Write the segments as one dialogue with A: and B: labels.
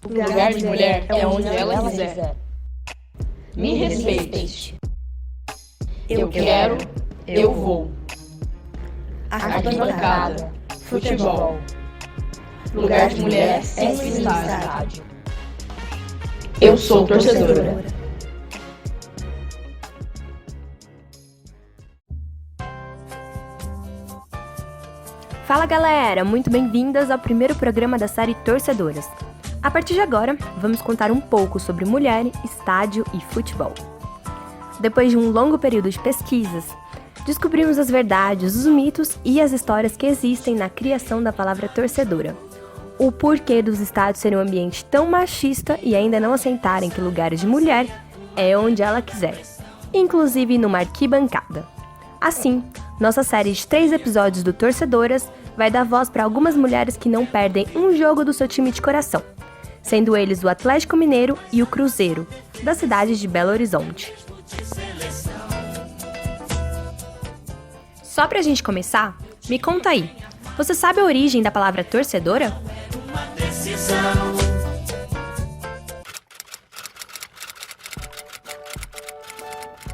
A: O lugar de mulher é onde ela quiser. Me respeite. Eu quero, eu vou. Arquibancada, futebol. Lugar de mulher é no estádio. Eu sou torcedora.
B: Fala galera, muito bem-vindas ao primeiro programa da série Torcedoras. A partir de agora, vamos contar um pouco sobre mulher, estádio e futebol. Depois de um longo período de pesquisas, descobrimos as verdades, os mitos e as histórias que existem na criação da palavra torcedora. O porquê dos estádios serem um ambiente tão machista e ainda não aceitarem que lugares de mulher é onde ela quiser, inclusive numa arquibancada. Assim, nossa série de 3 episódios do Torcedoras vai dar voz para algumas mulheres que não perdem um jogo do seu time de coração, sendo eles o Atlético Mineiro e o Cruzeiro, da cidade de Belo Horizonte. Só pra gente começar, me conta aí, você sabe a origem da palavra torcedora?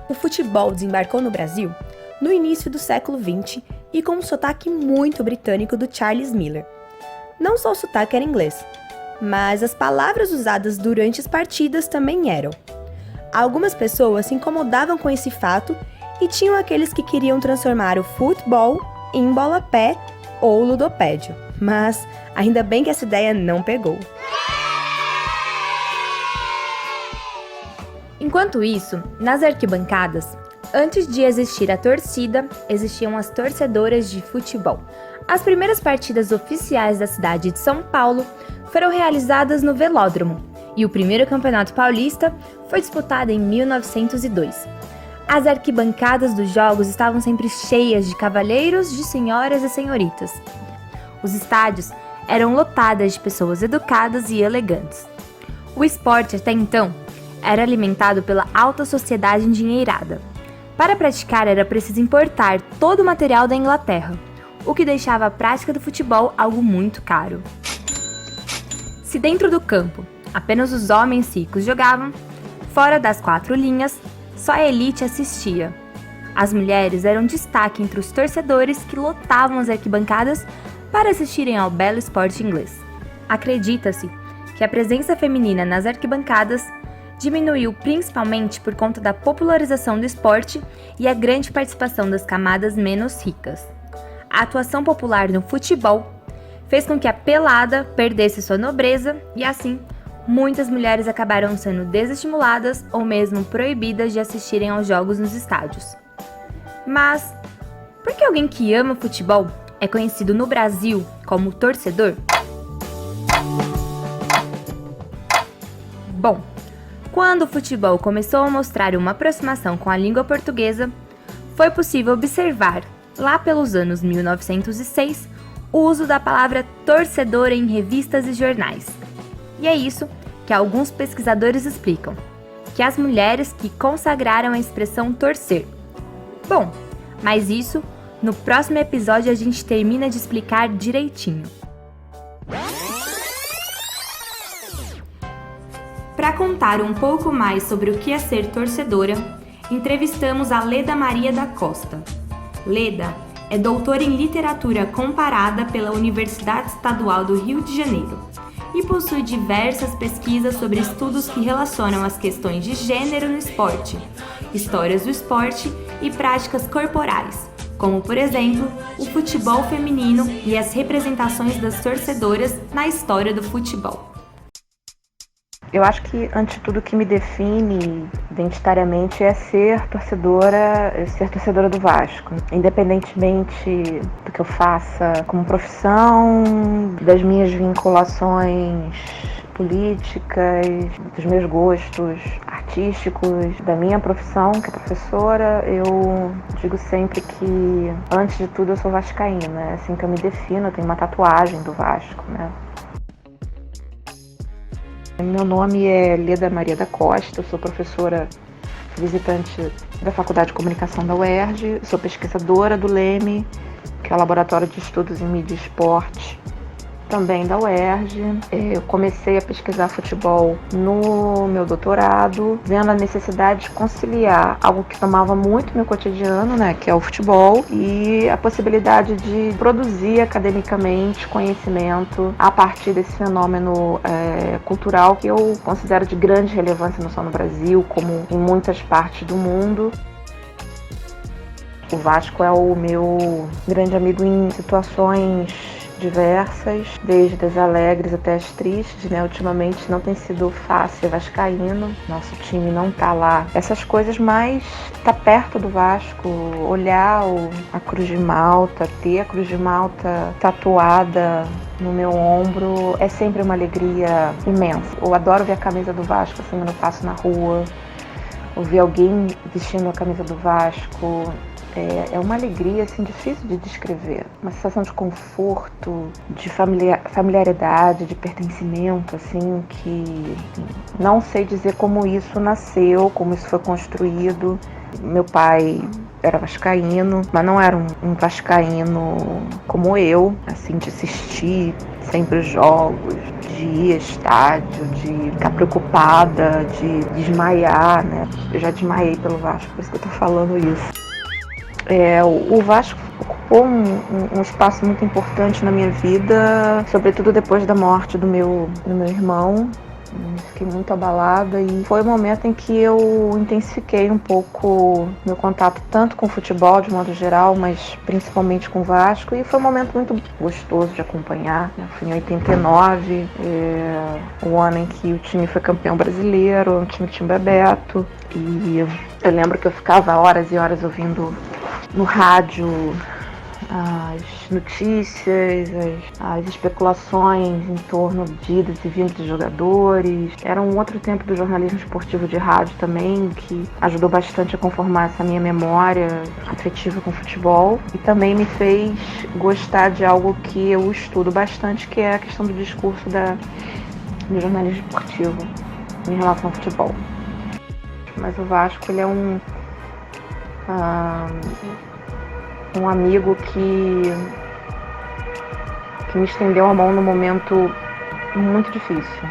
B: O futebol desembarcou no Brasil no início do século XX e com um sotaque muito britânico do Charles Miller. Não só o sotaque era inglês, mas as palavras usadas durante as partidas também eram. Algumas pessoas se incomodavam com esse fato e tinham aqueles que queriam transformar o futebol em bola-pé ou ludopédio, mas ainda bem que essa ideia não pegou. Enquanto isso, nas arquibancadas, antes de existir a torcida, existiam as torcedoras de futebol. As primeiras partidas oficiais da cidade de São Paulo foram realizadas no Velódromo, e o primeiro campeonato paulista foi disputado em 1902. As arquibancadas dos jogos estavam sempre cheias de cavalheiros, de senhoras e senhoritas. Os estádios eram lotados de pessoas educadas e elegantes. O esporte, até então, era alimentado pela alta sociedade endinheirada. Para praticar era preciso importar todo o material da Inglaterra, o que deixava a prática do futebol algo muito caro. Se dentro do campo apenas os homens ricos jogavam, fora das 4 linhas, só a elite assistia. As mulheres eram destaque entre os torcedores que lotavam as arquibancadas para assistirem ao belo esporte inglês. Acredita-se que a presença feminina nas arquibancadas diminuiu principalmente por conta da popularização do esporte e a grande participação das camadas menos ricas. A atuação popular no futebol fez com que a pelada perdesse sua nobreza e, assim, muitas mulheres acabaram sendo desestimuladas ou mesmo proibidas de assistirem aos jogos nos estádios. Mas, por que alguém que ama futebol é conhecido no Brasil como torcedor? Bom, quando o futebol começou a mostrar uma aproximação com a língua portuguesa, foi possível observar, lá pelos anos 1906, o uso da palavra torcedor em revistas e jornais. E é isso que alguns pesquisadores explicam, que as mulheres que consagraram a expressão torcer. Bom, mas isso, no próximo episódio a gente termina de explicar direitinho. Para contar um pouco mais sobre o que é ser torcedora, entrevistamos a Leda Maria da Costa. Leda é doutora em literatura comparada pela Universidade Estadual do Rio de Janeiro e possui diversas pesquisas sobre estudos que relacionam as questões de gênero no esporte, histórias do esporte e práticas corporais, como, por exemplo, o futebol feminino e as representações das torcedoras na história do futebol.
C: Eu acho que, antes de tudo, o que me define identitariamente é ser torcedora do Vasco. Independentemente do que eu faça como profissão, das minhas vinculações políticas, dos meus gostos artísticos, da minha profissão, que é professora, eu digo sempre que, antes de tudo, eu sou vascaína. É assim que eu me defino, eu tenho uma tatuagem do Vasco, né? Meu nome é Leda Maria da Costa, eu sou professora visitante da Faculdade de Comunicação da UERJ, sou pesquisadora do LEME, que é o Laboratório de Estudos em Mídia e Esporte. também da UERJ. Eu comecei a pesquisar futebol no meu doutorado, vendo a necessidade de conciliar algo que tomava muito meu cotidiano, né, que é o futebol, e a possibilidade de produzir academicamente conhecimento a partir desse fenômeno cultural que eu considero de grande relevância não só no Brasil, como em muitas partes do mundo. O Vasco é o meu grande amigo em situações diversas, desde as alegres até as tristes, né? Ultimamente não tem sido fácil ser vascaíno, nosso time não tá lá. Essas coisas, mas tá perto do Vasco, olhar a Cruz de Malta, ter a Cruz de Malta tatuada no meu ombro, é sempre uma alegria imensa. Eu adoro ver a camisa do Vasco assim quando eu passo na rua, ou ver alguém vestindo a camisa do Vasco. É uma alegria assim, difícil de descrever, uma sensação de conforto, de familiaridade, de pertencimento, assim, que não sei dizer como isso nasceu, como isso foi construído. Meu pai era vascaíno, mas não era um vascaíno como eu, assim, de assistir sempre os jogos, de ir a estádio, de ficar preocupada, de desmaiar, né? Eu já desmaiei pelo Vasco, por isso que eu tô falando isso. O Vasco ocupou um espaço muito importante na minha vida, sobretudo depois da morte do meu irmão. Fiquei muito abalada e foi o momento em que eu intensifiquei um pouco meu contato tanto com o futebol de modo geral, mas principalmente com o Vasco, e foi um momento muito gostoso de acompanhar. Foi em 89, o ano em que o time foi campeão brasileiro, o time tinha Bebeto, e eu lembro que eu ficava horas e horas ouvindo no rádio as notícias, as especulações em torno de idas e vindas de jogadores. Era um outro tempo do jornalismo esportivo de rádio também, que ajudou bastante a conformar essa minha memória afetiva com o futebol, e também me fez gostar de algo que eu estudo bastante, que é a questão do discurso do jornalismo esportivo em relação ao futebol. Mas o Vasco, ele é um amigo que me estendeu a mão num momento muito difícil.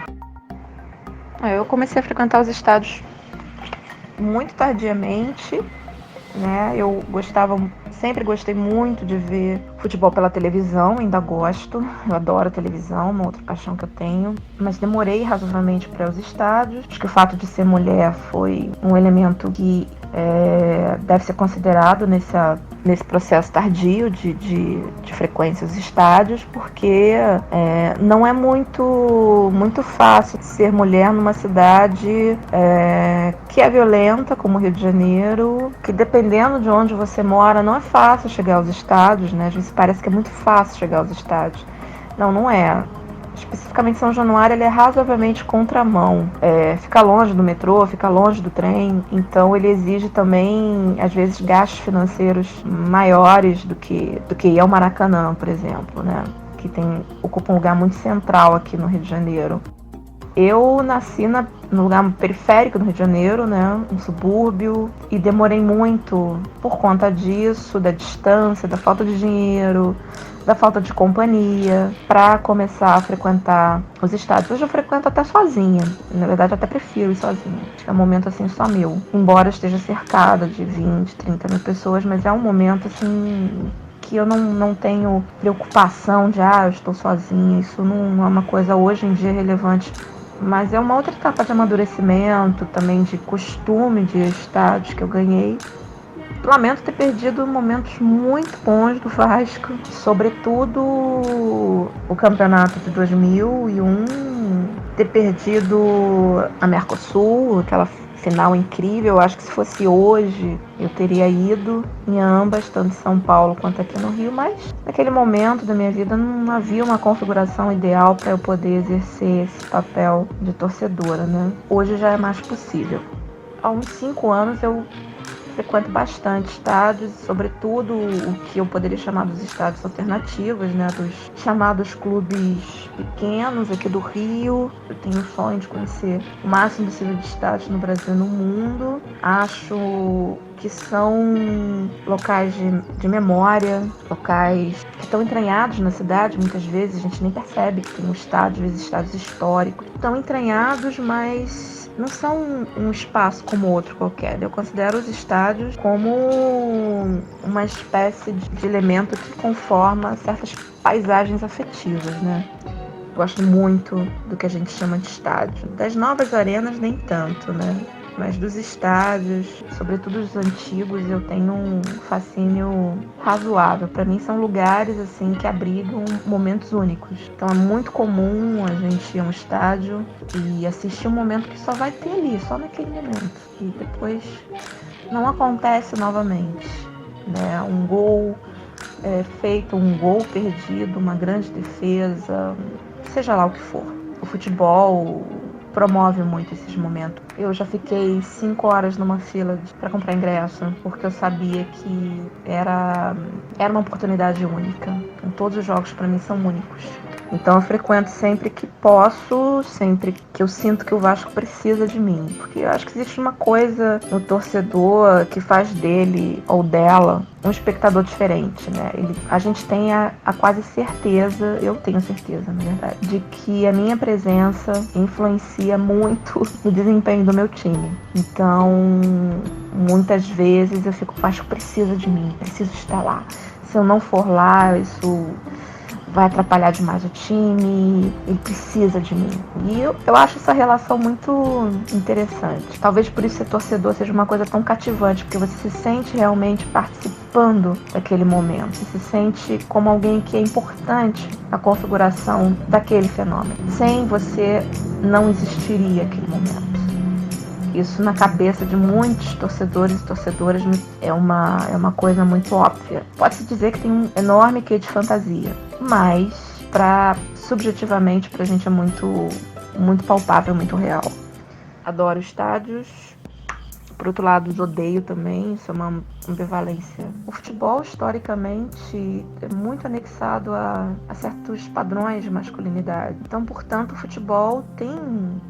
C: Eu comecei a frequentar os estádios muito tardiamente, né? Eu sempre gostei muito de ver futebol pela televisão, ainda gosto, eu adoro a televisão, uma outra paixão que eu tenho, mas demorei razoavelmente para os estádios. Acho que o fato de ser mulher foi um elemento que deve ser considerado nesse processo tardio de frequência aos estádios, porque não é muito fácil ser mulher numa cidade que é violenta, como o Rio de Janeiro, que dependendo de onde você mora, não é fácil chegar aos estádios, né? Às vezes parece que é muito fácil chegar aos estádios. Não é. Especificamente São Januário, ele é razoavelmente contramão. Fica longe do metrô, fica longe do trem, então ele exige também, às vezes, gastos financeiros maiores do que ir ao Maracanã, por exemplo, né? Que ocupa um lugar muito central aqui no Rio de Janeiro. Eu nasci no lugar periférico do Rio de Janeiro, né, um subúrbio, e demorei muito por conta disso, da distância, da falta de dinheiro, da falta de companhia, para começar a frequentar os estádios. Hoje eu frequento até sozinha, na verdade eu até prefiro ir sozinha, acho que é um momento assim só meu, embora eu esteja cercada de 20, 30 mil pessoas, mas é um momento assim que eu não tenho preocupação de eu estou sozinha, isso não é uma coisa hoje em dia relevante. Mas é uma outra etapa de amadurecimento, também de costume de estádios que eu ganhei. Lamento ter perdido momentos muito bons do Vasco, sobretudo o campeonato de 2001, ter perdido a Mercosul, aquela final incrível. Eu acho que se fosse hoje eu teria ido em ambas, tanto em São Paulo quanto aqui no Rio, mas naquele momento da minha vida não havia uma configuração ideal para eu poder exercer esse papel de torcedora, né? Hoje já é mais possível. Há uns 5 anos eu frequento bastante estádios, sobretudo o que eu poderia chamar dos estádios alternativos, né? Dos chamados clubes pequenos aqui do Rio. Eu tenho o sonho de conhecer o máximo possível de estádios no Brasil e no mundo. Acho que são locais de memória, locais que estão entranhados na cidade. Muitas vezes a gente nem percebe que tem um estádio, às vezes estádios históricos. Estão entranhados, mas não são um espaço como outro qualquer. Eu considero os estádios como uma espécie de elemento que conforma certas paisagens afetivas, né? Gosto muito do que a gente chama de estádio. Das novas arenas, nem tanto, né? Mas dos estádios, sobretudo os antigos, eu tenho um fascínio razoável. Para mim são lugares assim que abrigam momentos únicos. Então é muito comum a gente ir a um estádio e assistir um momento que só vai ter ali, só naquele momento. E depois não acontece novamente, né? Um gol feito, um gol perdido, uma grande defesa, seja lá o que for. O futebol promove muito esses momentos. Eu já fiquei 5 horas numa fila para comprar ingresso, porque eu sabia que era uma oportunidade única. Então, todos os jogos para mim são únicos. Então eu frequento sempre que posso, sempre que eu sinto que o Vasco precisa de mim. Porque eu acho que existe uma coisa no torcedor que faz dele ou dela um espectador diferente, né? A gente tem a quase certeza, eu tenho certeza, na verdade, de que a minha presença influencia muito no desempenho do meu time. Então, muitas vezes eu fico, o Vasco precisa de mim, preciso estar lá. Se eu não for lá, isso vai atrapalhar demais o time, ele precisa de mim. E eu acho essa relação muito interessante. Talvez por isso ser torcedor seja uma coisa tão cativante, porque você se sente realmente participando daquele momento. Você se sente como alguém que é importante na configuração daquele fenômeno. Sem você, não existiria aquele momento. Isso na cabeça de muitos torcedores e torcedoras é uma coisa muito óbvia. Pode-se dizer que tem um enorme quê de fantasia, mas subjetivamente pra gente é muito, muito palpável, muito real. Adoro estádios. Por outro lado, os odeio também, isso é uma ambivalência. O futebol, historicamente, é muito anexado a certos padrões de masculinidade. Então, portanto, o futebol tem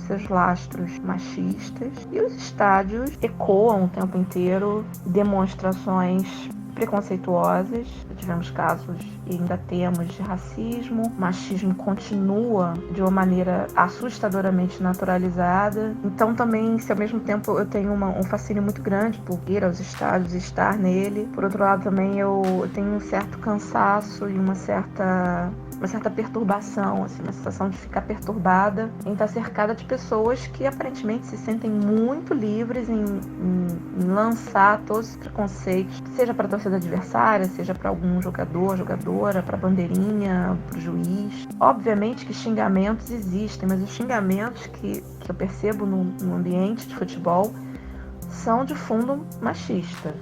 C: seus lastros machistas e os estádios ecoam o tempo inteiro demonstrações preconceituosas. Tivemos casos e ainda temos de racismo. O machismo continua de uma maneira assustadoramente naturalizada. Então também, se ao mesmo tempo eu tenho um fascínio muito grande por ir aos estádios e estar nele, por outro lado também eu tenho um certo cansaço e uma certa perturbação, assim, uma sensação de ficar perturbada em estar cercada de pessoas que aparentemente se sentem muito livres em lançar todos os preconceitos, seja para a torcida adversária, seja para algum jogador, jogadora, para a bandeirinha, para o juiz. Obviamente que xingamentos existem, mas os xingamentos que eu percebo no ambiente de futebol são de fundo machista,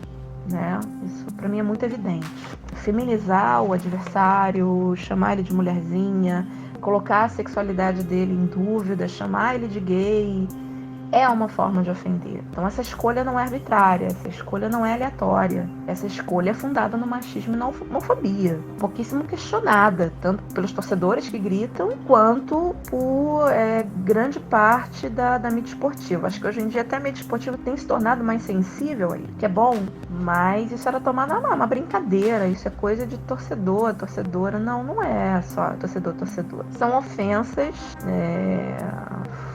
C: né? Isso para mim é muito evidente. Feminizar o adversário, chamar ele de mulherzinha, colocar a sexualidade dele em dúvida, chamar ele de gay, é uma forma de ofender. Então essa escolha não é arbitrária, essa escolha não é aleatória, essa escolha é fundada no machismo e na homofobia, pouquíssimo questionada, tanto pelos torcedores que gritam, quanto por grande parte da mídia esportiva. Acho que hoje em dia até a mídia esportiva tem se tornado mais sensível aí, que é bom, mas isso era tomado uma brincadeira, isso é coisa de torcedor, torcedora, não é só torcedor. São ofensas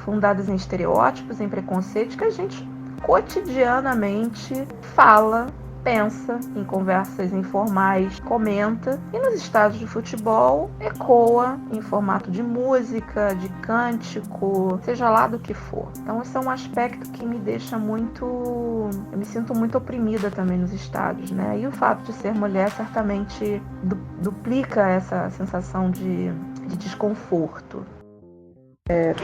C: fundadas em estereótipos, em preconceitos que a gente cotidianamente fala, pensa, em conversas informais, comenta, e nos estádios de futebol ecoa em formato de música, de cântico, seja lá do que for. Então esse é um aspecto que me deixa eu me sinto muito oprimida também nos estádios, né? E o fato de ser mulher certamente duplica essa sensação de desconforto.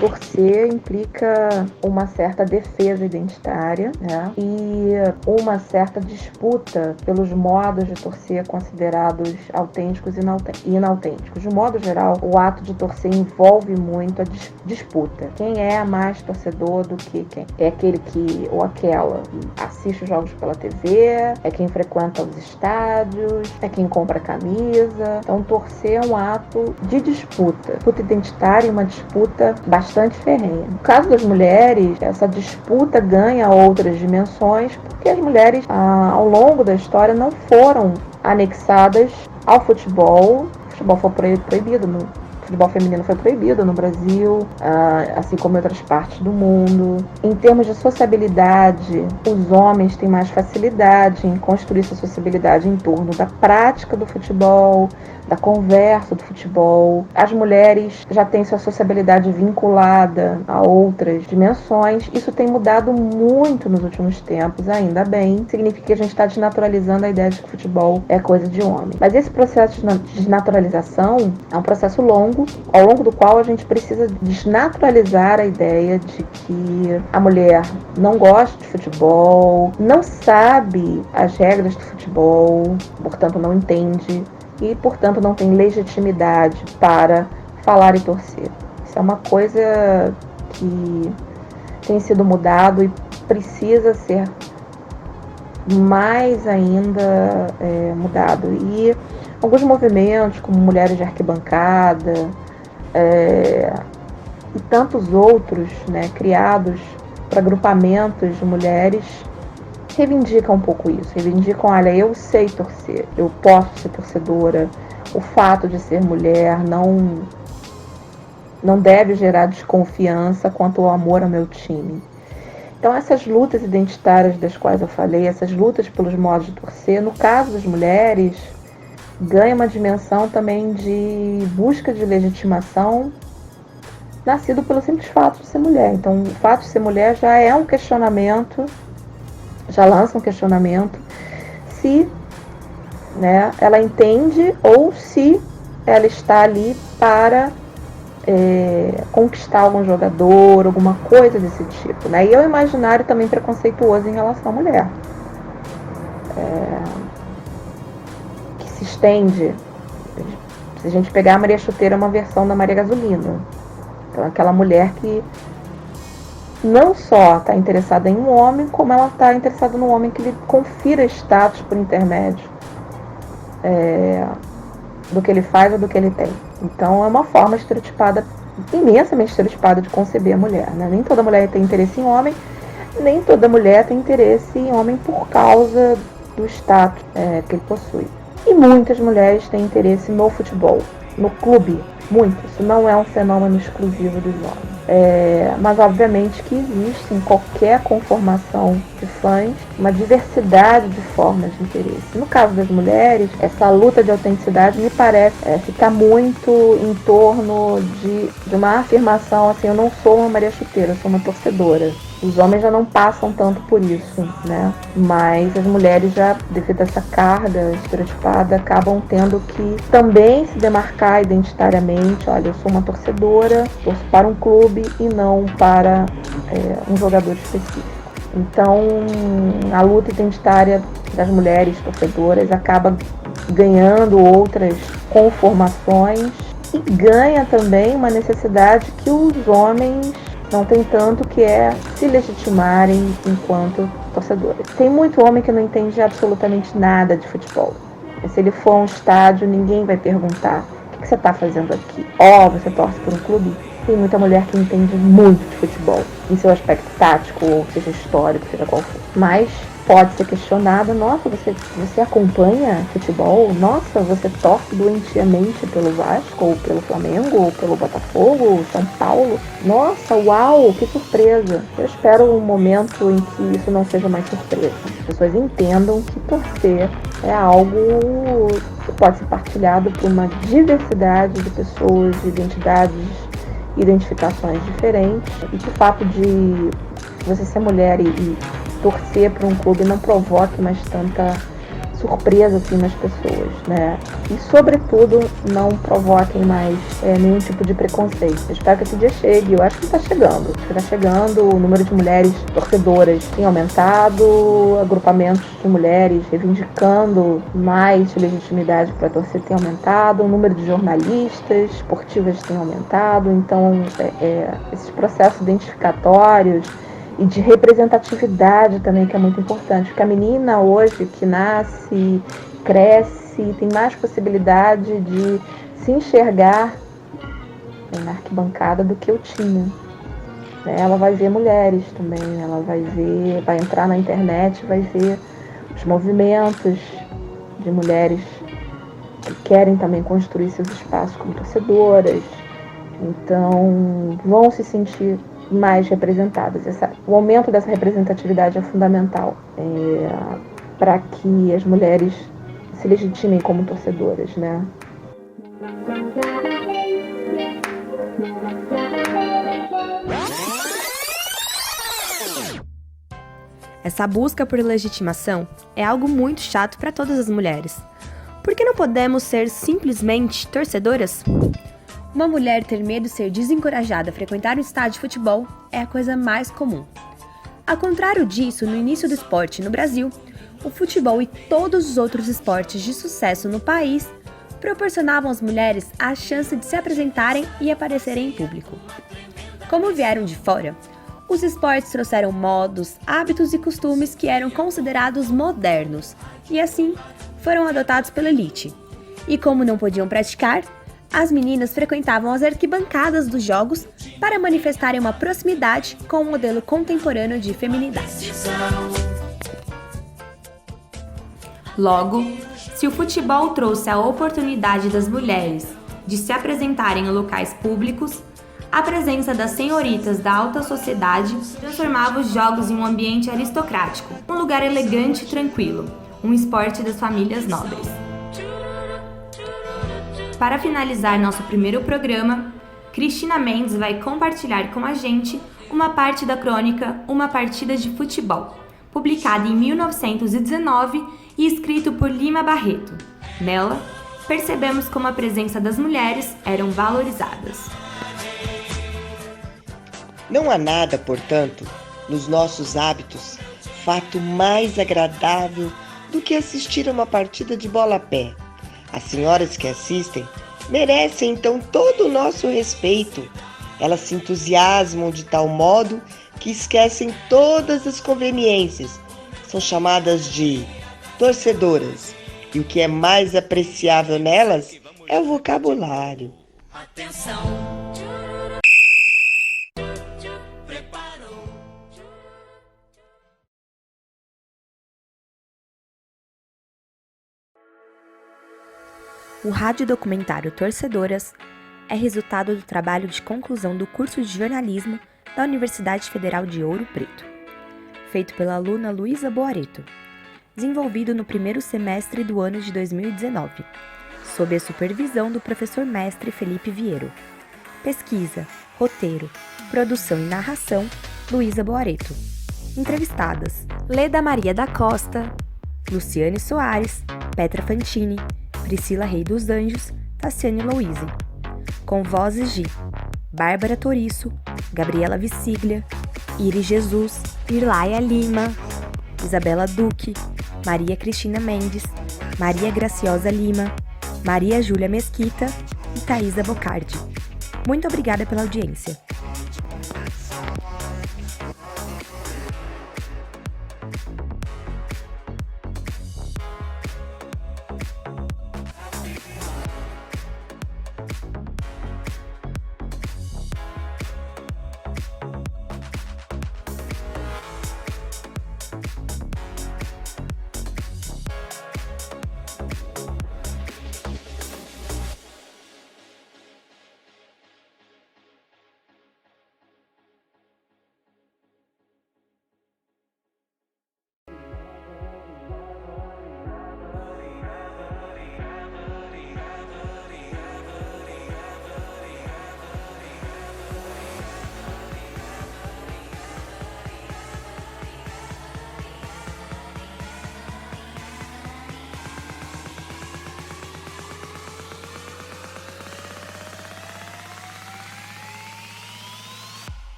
C: Torcer implica uma certa defesa identitária, né? E uma certa disputa pelos modos de torcer considerados autênticos e inautênticos. De modo geral, o ato de torcer envolve muito a disputa. Quem é mais torcedor do que quem? É aquele que ou aquela que assiste os jogos pela TV, é quem frequenta os estádios, é quem compra camisa. Então, torcer é um ato de disputa identitária e uma disputa bastante ferrenha. No caso das mulheres, essa disputa ganha outras dimensões porque as mulheres, ao longo da história, não foram anexadas ao futebol. O futebol foi proibido, o futebol feminino foi proibido no Brasil, assim como em outras partes do mundo. Em termos de sociabilidade, os homens têm mais facilidade em construir sua sociabilidade em torno da prática do futebol, da conversa do futebol. As mulheres já têm sua sociabilidade vinculada a outras dimensões. Isso tem mudado muito nos últimos tempos, ainda bem. Significa que a gente está desnaturalizando a ideia de que o futebol é coisa de homem. Mas esse processo de desnaturalização é um processo longo, ao longo do qual a gente precisa desnaturalizar a ideia de que a mulher não gosta de futebol, não sabe as regras do futebol, portanto não entende e, portanto, não tem legitimidade para falar e torcer. Isso é uma coisa que tem sido mudado e precisa ser mais ainda mudado. E alguns movimentos, como Mulheres de Arquibancada e tantos outros, né, criados para agrupamentos de mulheres, reivindicam um pouco isso, reivindicam, olha, eu sei torcer, eu posso ser torcedora, o fato de ser mulher não deve gerar desconfiança quanto ao amor ao meu time. Então essas lutas identitárias das quais eu falei, essas lutas pelos modos de torcer, no caso das mulheres, ganha uma dimensão também de busca de legitimação nascido pelo simples fato de ser mulher. Então o fato de ser mulher já é um questionamento, já lança um questionamento se, né, ela entende ou se ela está ali para conquistar algum jogador, alguma coisa desse tipo, né? E é um imaginário também preconceituoso em relação à mulher, que se estende. Se a gente pegar a Maria Chuteira, é uma versão da Maria Gasolina. Então aquela mulher que não só está interessada em um homem, como ela está interessada no homem que lhe confira status por intermédio do que ele faz ou do que ele tem. Então é uma forma estereotipada, imensamente estereotipada de conceber a mulher, né? Nem toda mulher tem interesse em homem, nem toda mulher tem interesse em homem por causa do status que ele possui. E muitas mulheres têm interesse no futebol, no clube, muitas. Isso não é um fenômeno exclusivo dos homens. Mas obviamente que existe em qualquer conformação de fãs uma diversidade de formas de interesse. No caso das mulheres, essa luta de autenticidade me parece ficar muito em torno de uma afirmação assim: eu não sou uma Maria Chuteira, eu sou uma torcedora. Os homens já não passam tanto por isso, né? Mas as mulheres já, devido a essa carga estereotipada, acabam tendo que também se demarcar identitariamente. Olha, eu sou uma torcedora, torço para um clube e não para um jogador específico. Então, a luta identitária das mulheres torcedoras acaba ganhando outras conformações e ganha também uma necessidade que os homens não tem tanto, que é se legitimarem enquanto torcedores. Tem muito homem que não entende absolutamente nada de futebol. E se ele for a um estádio, ninguém vai perguntar: o que você está fazendo aqui? Você torce por um clube? Tem muita mulher que entende muito de futebol, em seu aspecto tático, ou seja histórico, seja qual for. Mas pode ser questionada: nossa, você acompanha futebol? Nossa, você torce doentiamente pelo Vasco, ou pelo Flamengo, ou pelo Botafogo, ou São Paulo? Nossa, uau, que surpresa! Eu espero um momento em que isso não seja mais surpresa. As pessoas entendam que torcer é algo que pode ser partilhado por uma diversidade de pessoas, de identidades, identificações diferentes, e que o fato de você ser mulher e torcer para um clube não provoque mais tanta surpresa assim nas pessoas, né? E sobretudo não provoquem mais nenhum tipo de preconceito. Eu espero que esse dia chegue, eu acho que está chegando. O número de mulheres torcedoras tem aumentado, agrupamentos de mulheres reivindicando mais legitimidade para torcer tem aumentado, o número de jornalistas esportivas tem aumentado, então esses processos identificatórios e de representatividade também, que é muito importante, porque a menina hoje que nasce, cresce, tem mais possibilidade de se enxergar na arquibancada do que eu tinha. Ela vai ver mulheres também, ela vai entrar na internet, vai ver os movimentos de mulheres que querem também construir seus espaços como torcedoras, então vão se sentir mais representadas. O aumento dessa representatividade é fundamental para que as mulheres se legitimem como torcedoras, né?
B: Essa busca por legitimação é algo muito chato para todas as mulheres. Por que não podemos ser simplesmente torcedoras? Uma mulher ter medo de ser desencorajada a frequentar um estádio de futebol é a coisa mais comum. Ao contrário disso, no início do esporte no Brasil, o futebol e todos os outros esportes de sucesso no país proporcionavam às mulheres a chance de se apresentarem e aparecerem em público. Como vieram de fora, os esportes trouxeram modos, hábitos e costumes que eram considerados modernos e assim foram adotados pela elite. E como não podiam praticar, as meninas frequentavam as arquibancadas dos jogos para manifestarem uma proximidade com o modelo contemporâneo de feminidade. Logo, se o futebol trouxe a oportunidade das mulheres de se apresentarem em locais públicos, a presença das senhoritas da alta sociedade transformava os jogos em um ambiente aristocrático, um lugar elegante e tranquilo, um esporte das famílias nobres. Para finalizar nosso primeiro programa, Cristina Mendes vai compartilhar com a gente uma parte da crônica Uma Partida de Futebol, publicada em 1919 e escrito por Lima Barreto. Nela, percebemos como a presença das mulheres eram valorizadas.
D: Não há nada, portanto, nos nossos hábitos, fato mais agradável do que assistir a uma partida de bola a pé. As senhoras que assistem merecem então todo o nosso respeito. Elas se entusiasmam de tal modo que esquecem todas as conveniências. São chamadas de torcedoras. E o que é mais apreciável nelas é o vocabulário. Atenção!
B: O radiodocumentário Torcedoras é resultado do trabalho de conclusão do curso de jornalismo da Universidade Federal de Ouro Preto, feito pela aluna Luísa Boareto, desenvolvido no primeiro semestre do ano de 2019, sob a supervisão do professor mestre Felipe Vieiro. Pesquisa, roteiro, produção e narração, Luísa Boareto. Entrevistadas, Leda Maria da Costa, Luciane Soares, Petra Fantini, Priscila Rei dos Anjos, Tassiane Louise. Com vozes de Bárbara Toriço, Gabriela Visiglia, Iris Jesus, Irlaia Lima, Isabela Duque, Maria Cristina Mendes, Maria Graciosa Lima, Maria Júlia Mesquita e Thaisa Bocardi. Muito obrigada pela audiência.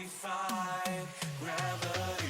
E: defy gravity.